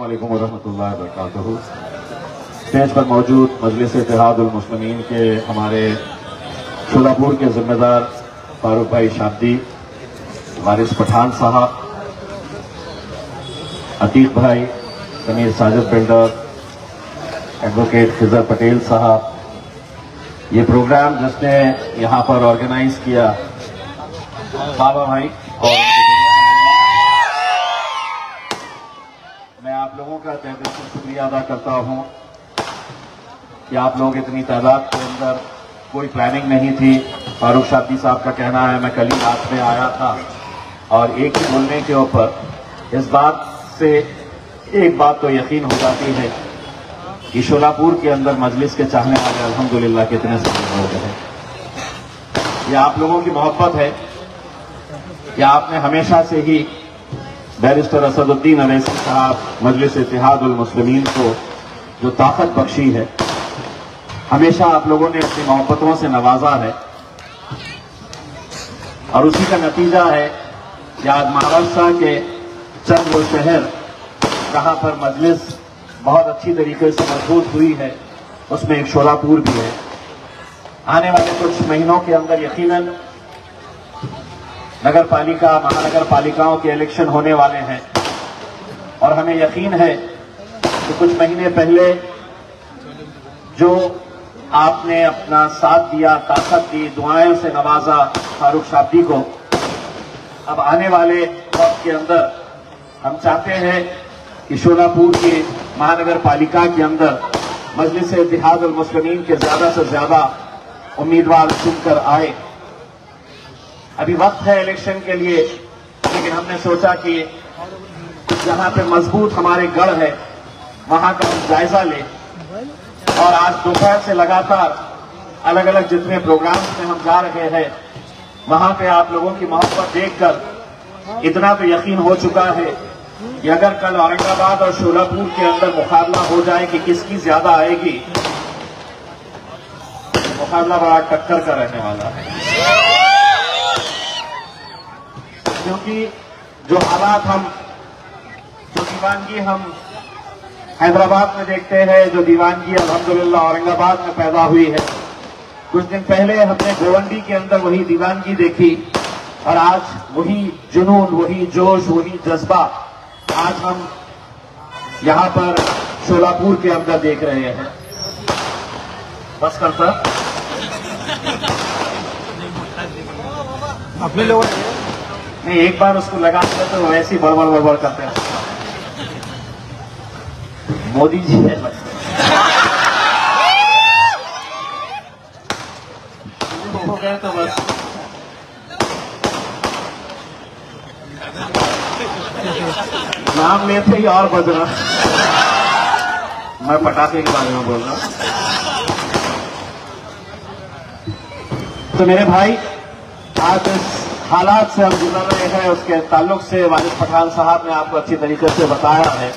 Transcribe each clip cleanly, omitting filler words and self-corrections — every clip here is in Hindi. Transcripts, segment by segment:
अस्सलामुअलैकुम वरहमतुल्लाहि वबरकातुहू। स्टेज पर मौजूद मजलिस इत्तेहादुल मुस्लिमीन के हमारे शोलापुर के जिम्मेदार फारूक भाई शाब्दी, वारिस पठान साहब, अतीक भाई, समीर साजिद बिल्डर, एडवोकेट खिजर पटेल साहब, ये प्रोग्राम जिसने यहाँ पर ऑर्गेनाइज किया बाबा भाई, और मैं आप लोगों का तहे दिल से शुक्रिया अदा करता हूँ कि आप लोग इतनी तादाद के अंदर, कोई प्लानिंग नहीं थी। फारूक शाब्दी साहब का कहना है मैं कल ही रात में आया था और एक ही बोलने के ऊपर इस बात से एक बात तो यकीन हो जाती है कि शोलापुर के अंदर मजलिस के चाहने वाले अल्हम्दुलिल्लाह कितने सारे लोग हैं। ये आप लोगों की मोहब्बत है कि आपने हमेशा से ही बैरिस्टर असदुद्दीन अवैसी साहब मजलिस इत्तेहादुल मुस्लिमीन को जो ताकत बख्शी है, हमेशा आप लोगों ने अपनी मोहब्बतों से नवाजा है और उसी का नतीजा है कि आज महाराष्ट्र के चंद वो शहर जहां पर मजलिस बहुत अच्छी तरीके से मजबूत हुई है, उसमें एक शोलापुर भी है। आने वाले कुछ महीनों के अंदर यकीनन नगर पालिका, महानगर पालिकाओं के इलेक्शन होने वाले हैं और हमें यकीन है कि कुछ महीने पहले जो आपने अपना साथ दिया, ताकत दी, दुआओं से नवाजा फारूक शाब्दी को, अब आने वाले वक्त के अंदर हम चाहते हैं कि शोलापुर की महानगर पालिका के अंदर मजलिस इत्तेहादुल मुस्लिमीन के ज्यादा से ज्यादा उम्मीदवार चुनकर आए। अभी वक्त है इलेक्शन के लिए, लेकिन हमने सोचा कि जहां पे मजबूत हमारे गढ़ है वहां का हम जायजा लें और आज दोपहर से लगातार अलग अलग जितने प्रोग्राम्स में हम जा रहे हैं, वहां पे आप लोगों की मोहब्बत देखकर इतना तो यकीन हो चुका है कि अगर कल औरंगाबाद और शोलापुर के अंदर मुकाबला हो जाए कि किसकी ज्यादा आएगी, मुकाबला बड़ा टक्कर का रहने वाला है। क्योंकि जो हालात जो दीवानगी हम हैदराबाद में देखते हैं, जो दीवानगी अल्हम्दुलिल्लाह औरंगाबाद में पैदा हुई है, कुछ दिन पहले हमने गोवंडी के अंदर वही दीवानगी देखी और आज वही जुनून, वही जोश, वही जज्बा आज हम यहां पर शोलापुर के अंदर देख रहे हैं। बस करता अपने लोग नहीं, एक बार उसको लगा तो वैसे ही बड़बड़ करते हैं। मोदी जी है हो गए तो बस नाम लेते ही और बज रहा। मैं पटाखे के बारे में बोल रहा हूं। तो मेरे भाई, आज इस हालात से हम गुजर रहे हैं, उसके ताल्लुक से वारिस पठान साहब ने आपको अच्छी तरीके से बताया है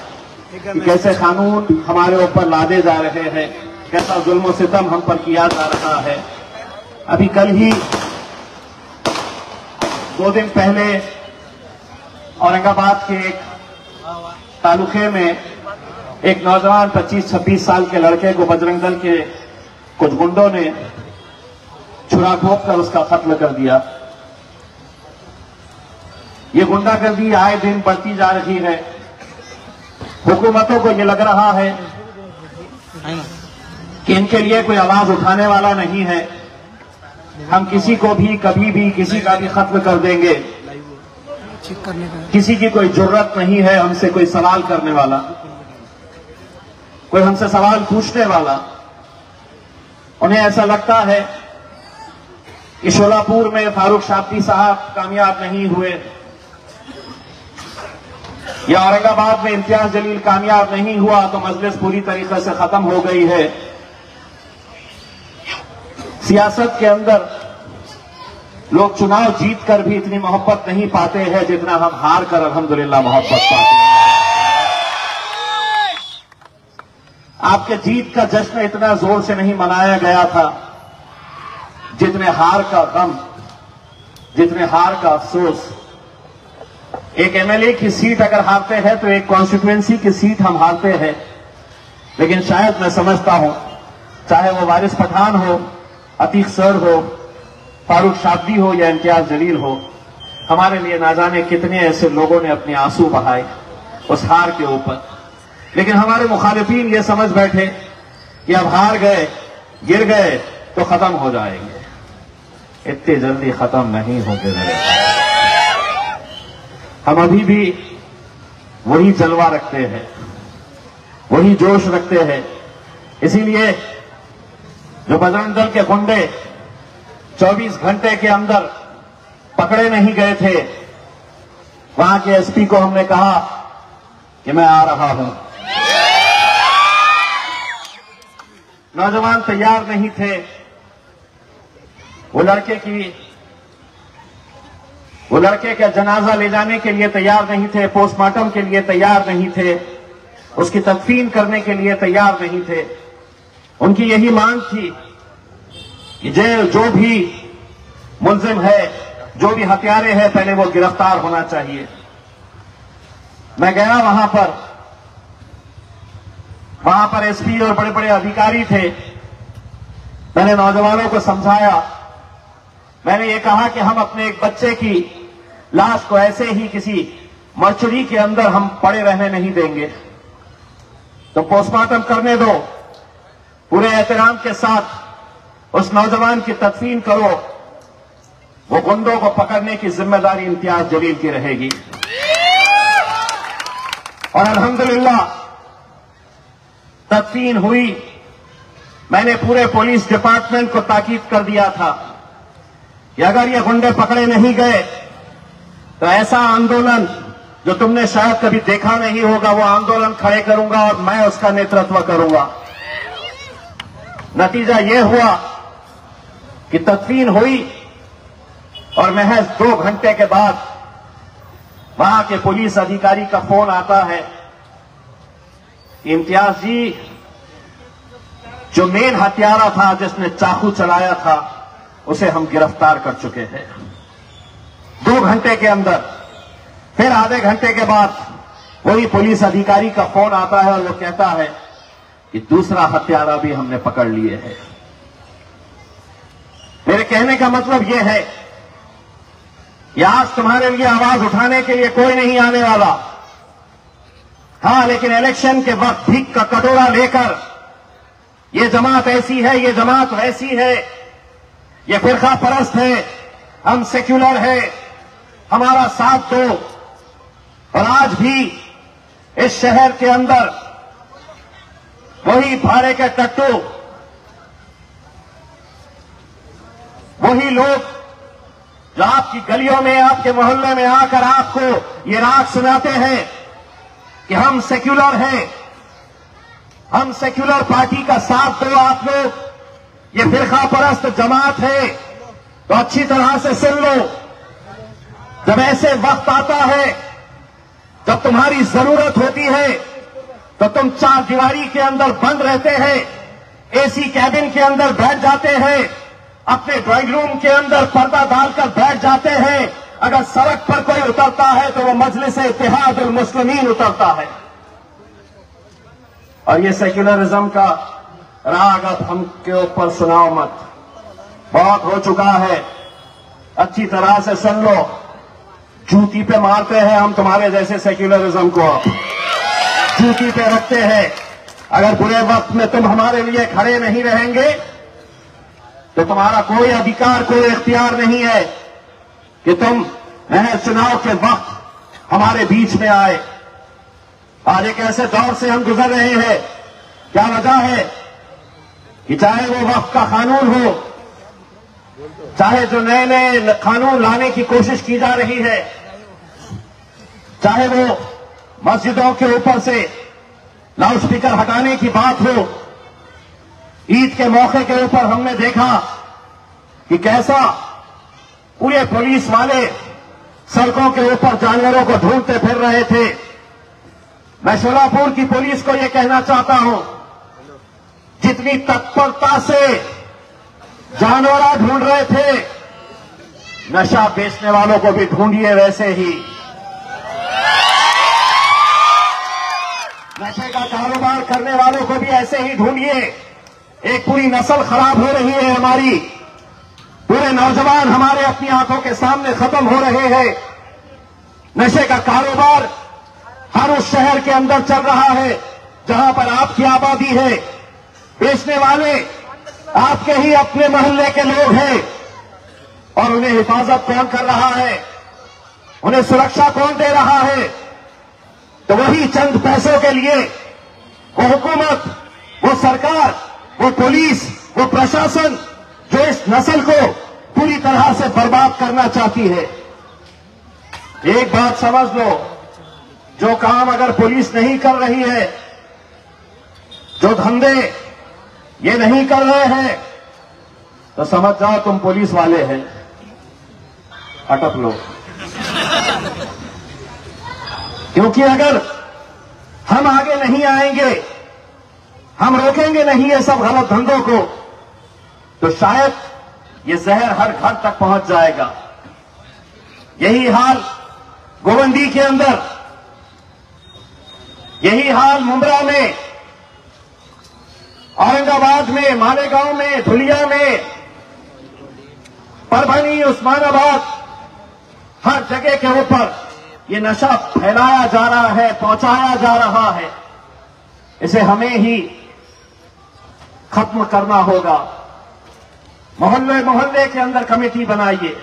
कि कैसे कानून हमारे ऊपर लादे जा रहे हैं, कैसा जुल्म और सितम हम पर किया जा रहा है। अभी कल ही 2 दिन पहले औरंगाबाद के एक तालुके में एक नौजवान 25-26 साल के लड़के को बजरंग दल के कुछ गुंडों ने छुरा घोंप कर उसका कत्ल कर दिया। ये गुंडागर्दी आए दिन बढ़ती जा रही है। हुकूमतों को ये लग रहा है कि इनके लिए कोई आवाज उठाने वाला नहीं है, हम किसी को भी कभी भी किसी का भी कत्ल कर देंगे, किसी की कोई जुर्रत नहीं है हमसे कोई सवाल करने वाला, कोई हमसे सवाल पूछने वाला। उन्हें ऐसा लगता है कि शोलापुर में फारूक शाब्दी साहब कामयाब नहीं हुए या औरंगाबाद में इम्तियाज जलील कामयाब नहीं हुआ तो मजलिस पूरी तरीके से खत्म हो गई है। सियासत के अंदर लोग चुनाव जीत कर भी इतनी मोहब्बत नहीं पाते हैं जितना हम हार कर अल्हम्दुलिल्लाह मोहब्बत पाते हैं। आपके जीत का जश्न इतना जोर से नहीं मनाया गया था जितने हार का गम, जितने हार का अफसोस एक एमएलए की सीट अगर हारते हैं तो एक कॉन्स्टिट्यूएंसी की सीट हम हारते हैं। लेकिन शायद मैं समझता हूं, चाहे वो वारिस पठान हो, अतीक सर हो, फारूक शाब्दी हो या इम्तियाज जलील हो, हमारे लिए ना जाने कितने ऐसे लोगों ने अपने आंसू बहाए उस हार के ऊपर। लेकिन हमारे मुखालिफिन ये समझ बैठे कि अब हार गए, गिर गए तो खत्म हो जाएंगे। इतनी जल्दी खत्म नहीं होंगे मेरे। हम अभी भी वही जलवा रखते हैं, वही जोश रखते हैं। इसीलिए जो बजरंग दल के गुंडे 24 घंटे के अंदर पकड़े नहीं गए थे, वहां के एसपी को हमने कहा कि मैं आ रहा हूं। नौजवान तैयार नहीं थे, वो लड़के का जनाजा ले जाने के लिए तैयार नहीं थे, पोस्टमार्टम के लिए तैयार नहीं थे, उसकी तदफीन करने के लिए तैयार नहीं थे। उनकी यही मांग थी कि जो भी मुलजिम है, जो भी हत्यारे हैं, पहले वो गिरफ्तार होना चाहिए। मैं गया वहां पर एसपी और बड़े बड़े अधिकारी थे। मैंने नौजवानों को समझाया, मैंने ये कहा कि हम अपने एक बच्चे की लाश को ऐसे ही किसी मर्चुरी के अंदर हम पड़े रहने नहीं देंगे, तो पोस्टमार्टम करने दो, पूरे एहतराम के साथ उस नौजवान की तदफीन करो। वो गुंडों को पकड़ने की जिम्मेदारी इम्तियाज जलील की रहेगी। और अल्हम्दुलिल्लाह तदफीन हुई। मैंने पूरे पुलिस डिपार्टमेंट को ताकीद कर दिया था कि अगर ये गुंडे पकड़े नहीं गए तो ऐसा आंदोलन जो तुमने शायद कभी देखा नहीं होगा, वो आंदोलन खड़े करूंगा और मैं उसका नेतृत्व करूंगा। नतीजा ये हुआ कि तदफीन हुई और महज 2 घंटे के बाद वहां के पुलिस अधिकारी का फोन आता है, इम्तियाज जी, जो मेन हत्यारा था, जिसने चाकू चलाया था, उसे हम गिरफ्तार कर चुके हैं। 2 घंटे के अंदर। फिर आधे घंटे के बाद वही पुलिस अधिकारी का फोन आता है और वो कहता है कि दूसरा हत्यारा भी हमने पकड़ लिए है। मेरे कहने का मतलब यह है कि आज तुम्हारे लिए आवाज उठाने के लिए कोई नहीं आने वाला। हां, लेकिन इलेक्शन के वक्त भीख का कटोरा लेकर ये जमात ऐसी है, ये जमात वैसी है, ये फिरका परस्त है, हम सेक्युलर है, हमारा साथ दो। और आज भी इस शहर के अंदर वही भाड़े के टट्टू, वही लोग जो आपकी गलियों में, आपके मोहल्ले में आकर आपको ये राग सुनाते हैं कि हम सेक्युलर हैं, हम सेक्युलर पार्टी का साथ दो आप लोग, ये फिरका परस्त जमात है, तो अच्छी तरह से सुन लो। जब ऐसे वक्त आता है, जब तुम्हारी जरूरत होती है, तो तुम 4 दीवारी के अंदर बंद रहते हैं, एसी कैबिन के अंदर बैठ जाते हैं, अपने ड्राइंग रूम के अंदर पर्दा डालकर बैठ जाते हैं। अगर सड़क पर कोई उतरता है तो वो मजलिस इत्तेहादुल मुस्लिमीन उतरता है। और ये सेक्युलरिज्म का राग अब हम के ऊपर सुनाओ मत, बहुत हो चुका है। अच्छी तरह से सुन लो, जूती पे मारते हैं हम तुम्हारे जैसे सेक्युलरिज्म को, जूती पे रखते हैं। अगर बुरे वक्त में तुम हमारे लिए खड़े नहीं रहेंगे तो तुम्हारा कोई अधिकार, कोई इख्तियार नहीं है कि तुम महज चुनाव के वक्त हमारे बीच में आए। आज एक ऐसे दौर से हम गुजर रहे हैं, क्या वजह है कि चाहे वो वक्त का कानून हो, चाहे जो नए नए कानून लाने की कोशिश की जा रही है, चाहे वो मस्जिदों के ऊपर से लाउडस्पीकर हटाने की बात हो। ईद के मौके के ऊपर हमने देखा कि कैसा पूरे पुलिस वाले सड़कों के ऊपर जानवरों को ढूंढते फिर रहे थे। मैं शोलापुर की पुलिस को यह कहना चाहता हूं, जितनी तत्परता से जानवर ढूंढ रहे थे, नशा बेचने वालों को भी ढूंढिए वैसे ही। नशे का कारोबार करने वालों को भी ऐसे ही ढूंढिए। एक पूरी नस्ल खराब हो रही है हमारी, पूरे नौजवान हमारे अपनी आंखों के सामने खत्म हो रहे हैं। नशे का कारोबार हर उस शहर के अंदर चल रहा है जहां पर आपकी आबादी है। बेचने वाले आपके ही अपने मोहल्ले के लोग हैं और उन्हें हिफाजत कौन कर रहा है, उन्हें सुरक्षा कौन दे रहा है? तो वही चंद पैसों के लिए वो हुकूमत, वो सरकार, वो पुलिस, वो प्रशासन जो इस नस्ल को पूरी तरह से बर्बाद करना चाहती है। एक बात समझ लो, जो काम अगर पुलिस नहीं कर रही है, जो धंधे ये नहीं कर रहे हैं, तो समझ जाओ तुम पुलिस वाले हैं, अटक लो। क्योंकि अगर हम आगे नहीं आएंगे, हम रोकेंगे नहीं ये सब गलत धंधों को, तो शायद ये जहर हर घर तक पहुंच जाएगा। यही हाल गोवंडी के अंदर, यही हाल मुंब्रा में, औरंगाबाद में, मालेगांव में, धुलिया में, परभनी, उस्मानाबाद, हर जगह के ऊपर ये नशा फैलाया जा रहा है, पहुंचाया जा रहा है। इसे हमें ही खत्म करना होगा। मोहल्ले मोहल्ले के अंदर कमेटी बनाइए,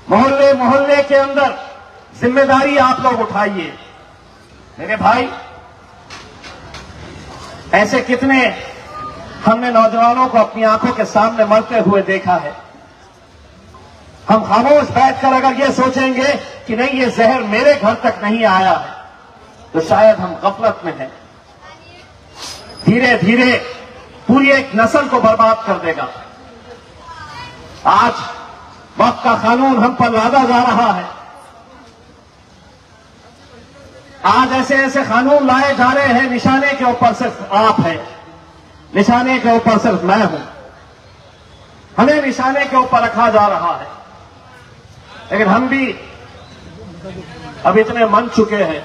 मोहल्ले मोहल्ले के अंदर जिम्मेदारी आप लोग उठाइए। मेरे भाई, ऐसे कितने हमने नौजवानों को अपनी आंखों के सामने मरते हुए देखा है। हम खामोश बैठकर अगर ये सोचेंगे कि नहीं ये जहर मेरे घर तक नहीं आया है, तो शायद हम गफलत में हैं। धीरे धीरे पूरी एक नस्ल को बर्बाद कर देगा। आज वक्त का कानून हम पर लादा जा रहा है। आज ऐसे ऐसे कानून लाए जा रहे हैं, निशाने के ऊपर सिर्फ आप हैं, निशाने के ऊपर सिर्फ मैं हूं, हमें निशाने के ऊपर रखा जा रहा है। लेकिन हम भी अब इतने मन चुके हैं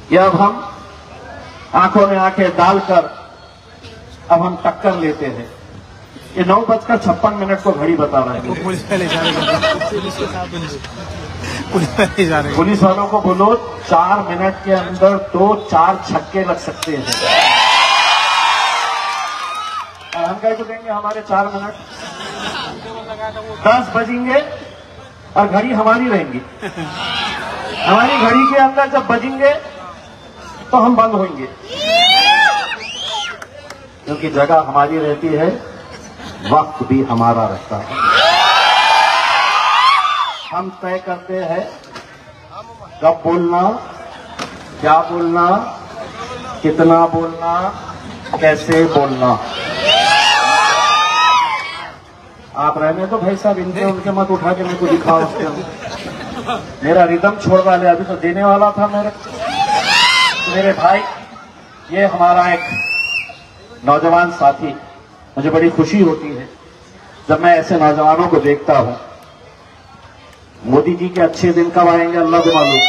कि अब हम आंखों में आंखें डालकर अब हम टक्कर लेते हैं। ये 9:56 को घड़ी बता रहे हैं। पुलिस पहले जा रही है, पुलिस वालों को बोलो 4 मिनट के अंदर तो 4 छक्के लग सकते हैं। और हम कैसे देंगे हमारे 4 मिनट? 10 बजेंगे और घड़ी हमारी रहेंगी। हमारी घड़ी के अंदर जब बजेंगे तो हम बंद होंगे, क्योंकि जगह हमारी रहती है, वक्त भी हमारा रहता है। हम तय करते हैं कब बोलना, क्या बोलना, कितना बोलना, कैसे बोलना। आप रहने तो भाई साहब, इनके उनके मत उठा के मेरे को दिखाओ। मेरा रिदम छोड़ वाले, अभी तो देने वाला था मेरे भाई। ये हमारा एक नौजवान साथी, मुझे बड़ी खुशी होती है जब मैं ऐसे नौजवानों को देखता हूं। मोदी जी के अच्छे दिन कब आएंगे अल्लाह को मालूम।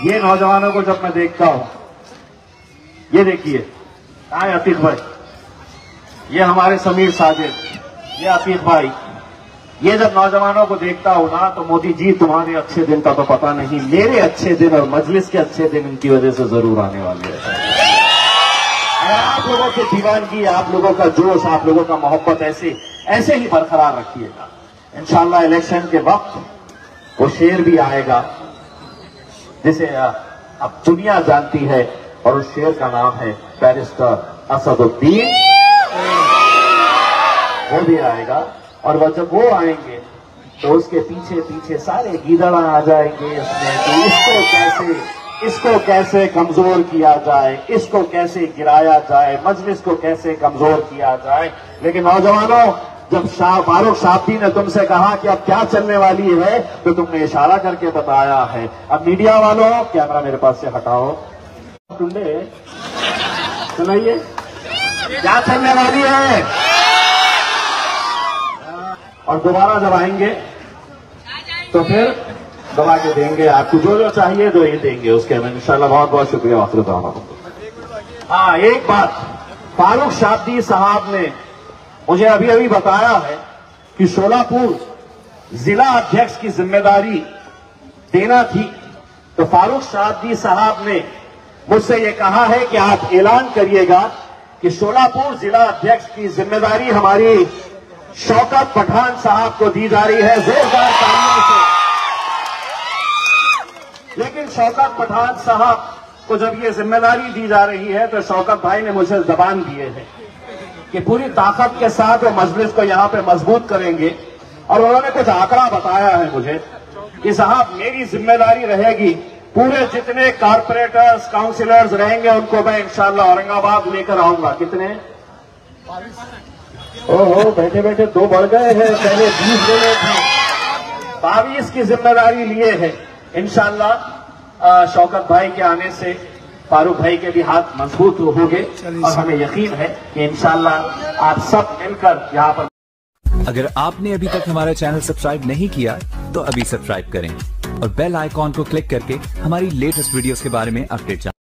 ये नौजवानों को जब मैं देखता हूं, ये देखिए, आए अतीक भाई, ये हमारे समीर साजिद, ये अतीक भाई, ये जब नौजवानों को देखता हूं ना, तो मोदी जी तुम्हारे अच्छे दिन का तो पता नहीं, मेरे अच्छे दिन और मजलिस के अच्छे दिन इनकी वजह से जरूर आने वाले हैं। आप लोगों की दीवानगी, आप लोगों का जोश, आप लोगों का मोहब्बत ऐसे ही बरकरार रखिएगा। इंशाअल्लाह इलेक्शन के वक्त वो शेर भी आएगा जिसे अब दुनिया जानती है, और उस शेर का नाम है बैरिस्टर असदुद्दीन। वो भी आएगा, और वह जब वो आएंगे तो उसके पीछे पीछे सारे गीदड़ा आ जाएंगे इसमें कि इसको कैसे कमजोर किया जाए, इसको कैसे गिराया जाए, मजलिस को कैसे कमजोर किया जाए। लेकिन नौजवानों, जब फारूक साहबी ने तुमसे कहा कि अब क्या चलने वाली है, तो तुमने इशारा करके बताया है। अब मीडिया वालों, कैमरा मेरे पास से हटाओ, टुंडे सुनाइए क्या चलने वाली है। और दोबारा जब आएंगे तो फिर दवा के देंगे, आपको जो जो चाहिए जो ये देंगे उसके में इंशाल्लाह। बहुत बहुत शुक्रिया वाक़िअत। हाँ, एक बात फारूक शाब्दी साहब ने मुझे अभी अभी बताया है कि शोलापुर जिला अध्यक्ष की जिम्मेदारी देना थी, तो फारूक शाब्दी साहब ने मुझसे ये कहा है कि आप ऐलान करिएगा कि शोलापुर जिला अध्यक्ष की जिम्मेदारी हमारी शौकत पठान साहब को दी जा रही है, जोरदार तालियों से। लेकिन शौकत पठान साहब को जब ये जिम्मेदारी दी जा रही है तो शौकत भाई ने मुझे जबान दिए हैं कि पूरी ताकत के साथ वो मजलिस को यहां पे मजबूत करेंगे, और उन्होंने कुछ आंकड़ा बताया है मुझे कि साहब मेरी जिम्मेदारी रहेगी, पूरे जितने कारपोरेटर्स काउंसिलर्स रहेंगे उनको मैं इंशाल्लाह औरंगाबाद लेकर आऊंगा। कितने? ओहो, बैठे बैठे 2 बढ़ गए हैं, पहले 20 लेने थे, 22 की जिम्मेदारी लिए है इंशाल्लाह। शौकत भाई के आने से फारूक भाई के भी हाथ मजबूत होंगे और हमें यकीन है कि इंशाल्लाह आप सब मिलकर यहाँ पर। अगर आपने अभी तक हमारा चैनल सब्सक्राइब नहीं किया तो अभी सब्सक्राइब करें और बेल आइकॉन को क्लिक करके हमारी लेटेस्ट वीडियोस के बारे में अपडेट जानें।